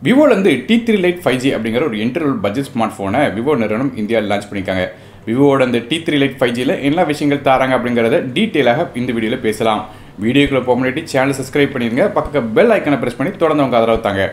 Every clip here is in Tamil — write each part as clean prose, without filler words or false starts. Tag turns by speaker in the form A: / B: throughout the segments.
A: Vivo T3 Lite 5G அப்படிங்கிற ஒரு என்ட்ரி பட்ஜெட் ஸ்மார்ட் போனை Vivo நிறுவனம் இந்தியாவில் லான்ச் பண்ணிருக்காங்க. Vivoவோட அந்த T3 Lite 5Gல என்ன விஷயங்கள் தராங்க அப்படிங்கறத டீடைலாக இந்த வீடியோல பேசலாம். வீடியோக்குள்ள போக முன்னாடி சேனலை சப்ஸ்கிரைப் பண்ணிருங்க. பக்கத்துல பெல் ஐகானை பிரஸ் பண்ணி தொடர்ந்து உங்க ஆதரவு தாங்க.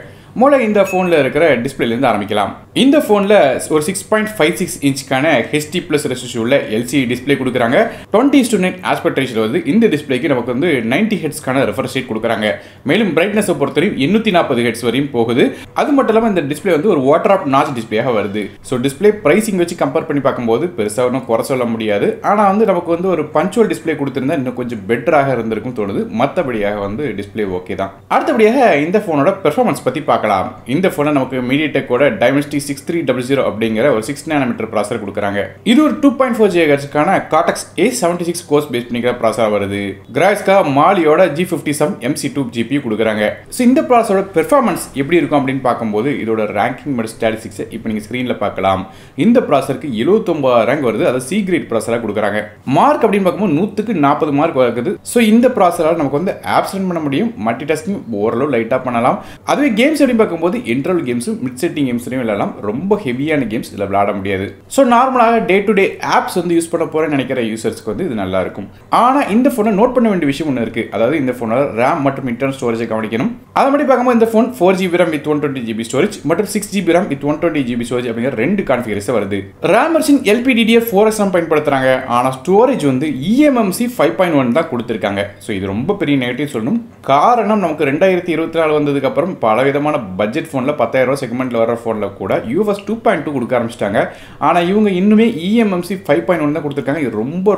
A: மூல இந்த போன்ல இருக்கிற டிஸ்ப்ளேல இருந்து ஆரம்பிக்கலாம். இந்த போன்ல ஒரு 6.56 இன்ச்க்கான HD+ ரெசல்யூஷன் உள்ள LCD டிஸ்ப்ளே கொடுக்கறாங்க. 20:9 ஆஸ்பெக்ட் ரேஷியோல வந்து இந்த டிஸ்ப்ளேக்கு நமக்கு வந்து 90 Hzக்கான ரெஃப்ரெஷ் ரேட் கொடுக்கறாங்க. மேலும் பிரைட்னஸ் பொறுத்தவரை 840 Hz வரையும் போகுது. அது மட்டும் இல்லாம இந்த டிஸ்ப்ளே வந்து ஒரு வாட்டர் ஆப் நாச் டிஸ்ப்ளேயாக வருது. சோ டிஸ்ப்ளே பிரைசிங் வச்சு கம்பேர் பண்ணி பார்க்கும்போது பெருசா ஒன்றும் குறை சொல்ல முடியாது. ஆனா வந்து நமக்கு வந்து ஒரு பஞ்சுவல் டிஸ்ப்ளே கொடுத்திருந்தா இன்னும் கொஞ்சம் பெட்டராக இருந்திருக்கும் தோணுது. மத்தபடியாக வந்து டிஸ்ப்ளே ஓகே தான். அடுத்தபடியாக இந்த போனோட பெர்ஃபார்மன்ஸ் பத்தி பார்க்கலாம். இந்த போன்ல நமக்கு MediaTekோட Dimensity 6300 அப்படிங்கிற ஒரு 6 nm ப்ராசஸர் கொடுக்கறாங்க. இது ஒரு 2.4 GHz கான Cortex A76 கோர்ஸ் பேஸ் பண்ணிக்கிற ப்ராசஸர் வருது. கிராஃபிக்ஸ்கா மாலியோட G57 MC2 GPU கொடுக்கறாங்க. சோ இந்த ப்ராசஸரோட பெர்ஃபார்மன்ஸ் எப்படி இருக்கும் அப்படினு பாக்கும்போது இதோட ரேங்கிங் மற்றும் ஸ்டாட்டிஸ்டிக்ஸ் இப்போ நீங்க ஸ்கிரீன்ல பார்க்கலாம். இந்த ப்ராசஸருக்கு 79 ரேங்க் வருது. அது C கிரேட் ப்ராசஸரா கொடுக்கறாங்க. மார்க் அப்படினு பாக்கும்போது 100க்கு 40 மார்க் வருது. சோ இந்த ப்ராசஸரால நமக்கு வந்து ஆப்ஸ் ரன் பண்ண முடியும். மல்டிடாஸ்கிங் ஓரளவு லைட்டா பண்ணலாம். அதுவே கேம்ஸ் எப்படி பார்க்கும்போது இன்டர்வல் கேம்ஸும் மிட் செட்டிங் கேம்ஸ்லையும் விளையாடலாம். ரொம்ப ஹெவியான கேம்ஸ் இதில் விளையாட முடியாது. ஸோ நார்மலாக டே டு டே ஆப்ஸ் வந்து யூஸ் பண்ண போகிறேன்னு நினைக்கிற யூசர்ஸ்க்கு வந்து இது நல்லா இருக்கும். ஆனால் இந்த ஃபோனை நோட் பண்ண வேண்டிய விஷயம் ஒன்று இருக்குது. அதாவது இந்த ஃபோனோட ரேம் மற்றும் இன்டர்னல் ஸ்டோரேஜை கவனிக்கணும். அதை மட்டும் பார்க்கும்போது இந்த phone 4GB RAM with 120GB storage மற்றும் 6GB RAM with 120GB storage அப்படிங்கிற ரெண்டு கான்ஃபிகரேஷன் வருது. ரேம் வெர்ஷன் LPDDR4X பயன்படுத்துறாங்க. ஆனால் ஸ்டோரேஜ் வந்து eMMC 5.1 தான் கொடுத்துருக்காங்க. ஸோ இது ரொம்ப பெரிய நெகட்டிவ் சொல்லணும். காரணம் நமக்கு 2024 வந்ததுக்கு அப்புறம் பலவிதமான பட்ஜெட் ஃபோனில் 10,000 செக்மெண்ட்டில் வர ஃபோனில் கூட UFS 2.2 கொடுக்க ஆரம்பிச்சிட்டாங்க. ஆனால் இவங்க இன்னுமே eMMC 5.1 தான் கொடுத்துருக்காங்க. இது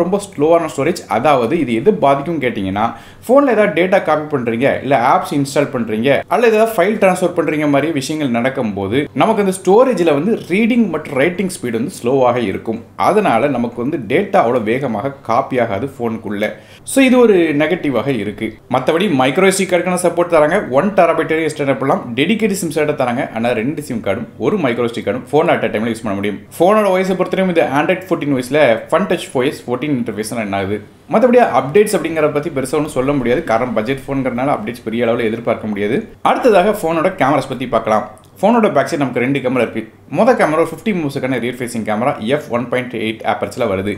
A: ரொம்ப ஸ்லோவான ஸ்டோரேஜ். அதாவது இது எது பாதிக்கும் கேட்டிங்கன்னா ஃபோனில் ஏதாவது டேட்டா காப்பி பண்ணுறீங்க, இல்லை ஆப்ஸ் இன்ஸ்டால் பண்ணுறீங்க, அல்லது ஏதாவது ஃபைல் ட்ரான்ஸ்ஃபர் பண்ணுறீங்க மாதிரி விஷயங்கள் நடக்கும்போது நமக்கு அந்த ஸ்டோரேஜில் வந்து ரீடிங் மற்றும் ரைட்டிங் ஸ்பீடு வந்து ஸ்லோவாக இருக்கும். அதனால் நமக்கு வந்து டேட்டாவோட வேகமாக காப்பி ஆகாது ஃபோனுக்குள்ளே. ஸோ இது ஒரு நெகட்டிவாக இருக்குது. மற்றபடி மைக்ரோ SD கார்டுக்கான சப்போர்ட் தராங்க. 1 TB எக்ஸ்டர்னல் பண்ணலாம். டெடிகேட்டட் சிம் கார்டு தராங்க. ஆனால் 2 சிம் கார்டும் ஒரு மைக்ரோ SD கார்டும் ஃபோன் அட் டைமில் யூஸ் பண்ண முடியும். ஃபோனோட வாய்ஸை பொறுத்தவரைக்கும் இது Android 14 வாய்ஸில் Fun Touch OS 14 இன்டர்ஃபேஸ் என்ன ஆகுது. மற்றபடி அப்டேட்ஸ் அப்படிங்கிறத பற்றி பெருசாக ஒன்றும் சொல்ல முடியாது. காரணம் பட்ஜெட் ஃபோனுங்கிறதுனால அப்டேட்ஸ் பெரிய அளவில் எதிர்பார்க்க முடியாது. அடுத்ததாக ஃபோனோட கேமராஸ் பற்றி பார்க்கலாம். ஃபோனோட பேக் சைடு நமக்கு 2 கேமரா இருக்குது. மொதல் கேமரா 50 மூவ்ஸுக்கான ரியர் ஃபேசிங் கேமரா f1.8 ஆப்பர்ச்சரில் வருது.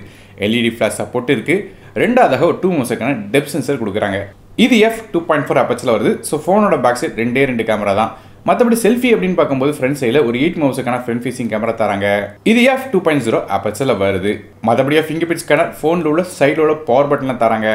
A: LED ஃப்ளாஷ் சப்போர்ட் இருக்குது. ரெண்டாவதாக ஒரு 2 மூவ்ஸுக்கான டெப்த் சென்சர் கொடுக்குறாங்க. இது f2.4 ஆப்பர்ச்சரில் வருது. ஸோ ஃபோனோட பேக் சைடு 2 கேமரா தான். மற்றபடி செல்ஃபி அப்படின்னு பார்க்கும்போது ஃப்ரண்ட் சைடில் ஒரு 8 மவுஸுக்கான ஃப்ரண்ட் ஃபேசிங் கேமரா தராங்க. இது f2.0 ஆப்பர்ச்சரில் வருது. மற்றபடியாக ஃபிங்கர் பிரிண்ட் ஸ்கேனர், ஃபோனில் உள்ள சைடில் உள்ள பவர் பட்டனில் தராங்க.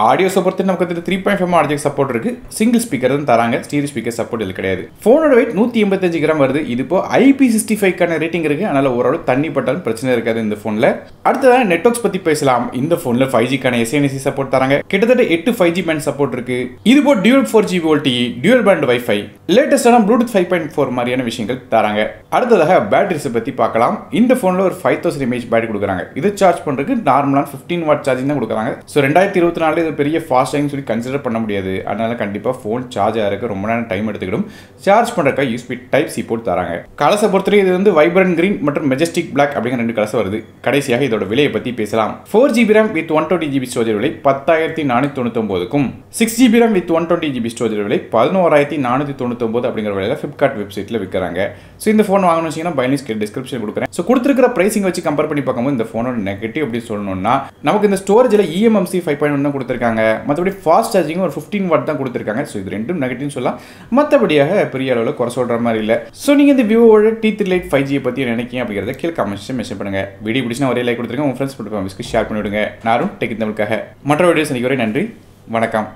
A: ஆடியோ சப்போர்ட் நமக்கு வந்து 3.5 ஆடியோ சப்போர்ட் இருக்கு. சிங்கிள் ஸ்பீக்கர் தான் தராங்க. ஸ்டீரியோ ஸ்பீக்கர் சப்போர்ட் இது கிடையாது. ஃபோனோட வெயிட் 185 கிராம் வருது. இது இப்போ IP65க்கான ரேட்டிங் இருக்கு. அதனால ஓரளவு தண்ணி பட்டாலும் பிரச்சனை இருக்காது இந்த ஃபோனில். அடுத்ததாக நெட்வொர்க்ஸ் பற்றி பேசலாம். இந்த ஃபோனில் 5Gக்கான SNC சப்போர்ட் தராங்க. கிட்டத்தட்ட 8 5G பேண்ட் சப்போர்ட் இருக்கு. இது போ dual 4G LTE, dual band wifi, லேட்டஸ்டான ப்ளூடூத் 5.4 மாதிரியான விஷயங்கள் தராங்க. அடுத்ததாக பேட்டரிஸை பற்றி பார்க்கலாம். இந்த ஃபோனில் ஒரு 5000 mAh பேட்டரி கொடுக்குறாங்க. இதை சார்ஜ் பண்ணுறதுக்கு நார்மலான 15 வாட் சார்ஜிங் தான் கொடுக்குறாங்க. ஸோ 2024 பெரிய ஃபாஸ்ட் சார்ஜிங் சொல்லி கன்சிடர் பண்ண முடியாது. அதனால கண்டிப்பாக ஃபோன் சார்ஜ் ஆகிறதுக்கு ரொம்ப நேரம் டைம் எடுத்துக்கிடும். சார்ஜ் பண்ணுறதுக்காக USB Type-C போர்ட் தராங்க. கலர்ஸை பொறுத்தவரை இது வந்து வைப்ரண்ட் கிரீன் மற்றும் மெஜஸ்டிக் பிளாக் அப்படிங்கிற 2 கலர்ஸ் வருது. கடைசியாக இதோட விலையை பற்றி பேசலாம். 4GB RAM with 120GB storage விலை 10,499க்கும் 6GB RAM with 120GB storage விலை 11,499 அப்படிங்கிற விலையில் ஃபிளிப்கார்ட் வெப்சைட்டில் விற்கிறாங்க. ஸோ இந்த ஃபோன் வாங்கணும்னு வச்சிங்கன்னா பைலிங்ஸ் டிஸ்கிரிப்ஷன் கொடுக்குறேன். ஸோ கொடுத்துருக்கிற ப்ரைசிங் வச்சு கம்பேர் பண்ணி பார்க்கும்போது இந்த ஃபோனோட நெகட்டிவ் அப்படின்னு சொல்லணும்னா நமக்கு இந்த ஸ்டோரேஜில் eMMC 5.1 தான் கொடுத்துருக்காங்க. மற்றபடி ஃபாஸ்ட் சார்ஜிங் ஒரு 15 வாட் தான் கொடுத்துருக்காங்க. ஸோ இது ரெண்டும் நெகட்டிவ்னு சொல்லலாம். மற்றபடியாக பெரிய அளவில் குறை சொல்கிற மாதிரி இல்லை. ஸோ நீங்கள் இந்த விவோட T3 Lite 5G பற்றி நினைக்கிங்க அப்படிங்கிறத கீழே கமெண்ட்ஸ் மென்ஷன் பண்ணுங்க. வீடியோ பிடிச்சினா ஒரே லைக் கொடுத்துருங்க. உங்கள் ஃப்ரெண்ட்ஸ் ஃபேமிலிஸ்க்கு ஷேர் பண்ணிவிடுங்க. நானும் டெக் தமிழுக்காக மற்ற வீடியோஸ் வரை நன்றி, வணக்கம்.